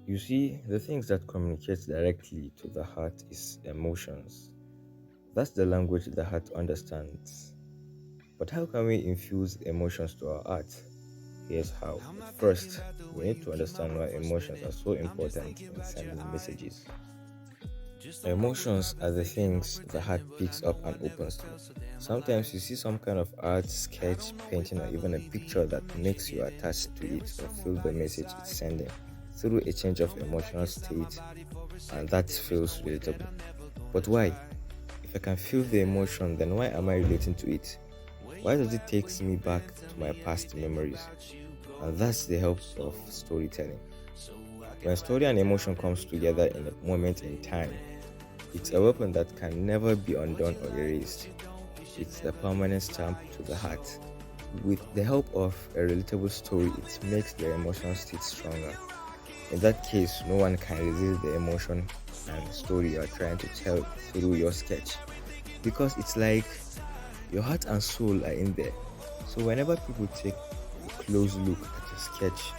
You see, the things that communicate directly to the heart is emotions. That's the language the heart understands. But how can we infuse emotions to our art? Here's how. First, we need to understand why emotions are so important in sending messages. Emotions are the things the heart picks up and opens to. Sometimes you see some kind of art, sketch, painting, or even a picture that makes you attached to it or feel the message it's sending through a change of emotional state, and that feels relatable. But why? If I can feel the emotion, then why am I relating to it? Why does it take me back to my past memories? And that's the help of storytelling. When story and emotion comes together in a moment in time, it's a weapon that can never be undone or erased. It's a permanent stamp to the heart. With the help of a relatable story, it makes the emotional state stronger. In that case, no one can resist the emotion and story you are trying to tell through your sketch. Because it's like your heart and soul are in there. So whenever people take a close look at your sketch,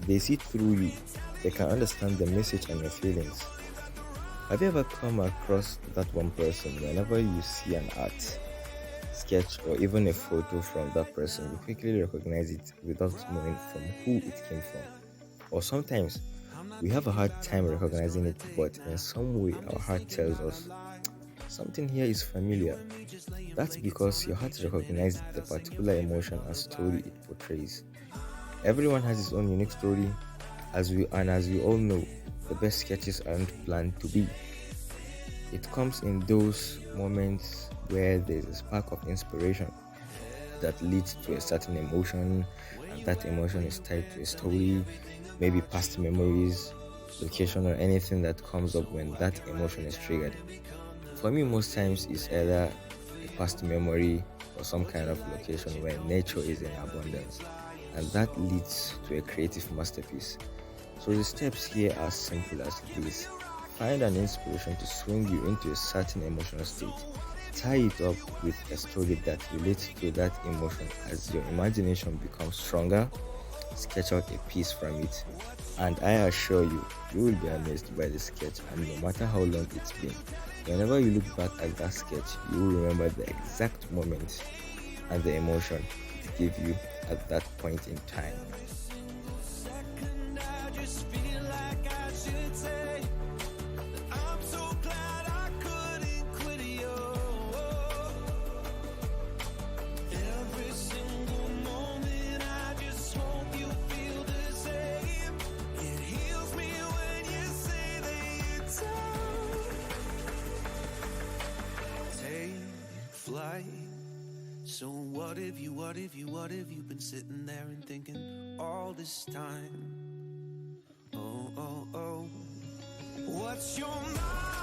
they see through you. They can understand the message and your feelings. Have you ever come across that one person whenever you see an art, sketch, or even a photo from that person, you quickly recognize it without knowing from who it came from? Or sometimes we have a hard time recognizing it, but in some way our heart tells us something here is familiar. That's because your heart recognizes the particular emotion and story it portrays. Everyone has his own unique story, as we all know, the best sketches aren't planned to be. It comes in those moments where there's a spark of inspiration that leads to a certain emotion, and that emotion is tied to a story, maybe past memories, location, or anything that comes up when that emotion is triggered. For me, most times it's either a past memory or some kind of location where nature is in abundance, and that leads to a creative masterpiece. So the steps here are simple as this. Find an inspiration to swing you into a certain emotional state. Tie it up with a story that relates to that emotion. As your imagination becomes stronger, sketch out a piece from it. And I assure you, you will be amazed by the sketch, and no matter how long it's been, whenever you look back at that sketch, you will remember the exact moment and the emotion it gave you at that point in time. Flight. So what if you've been sitting there and thinking all this time? Oh, oh, oh. What's your mind?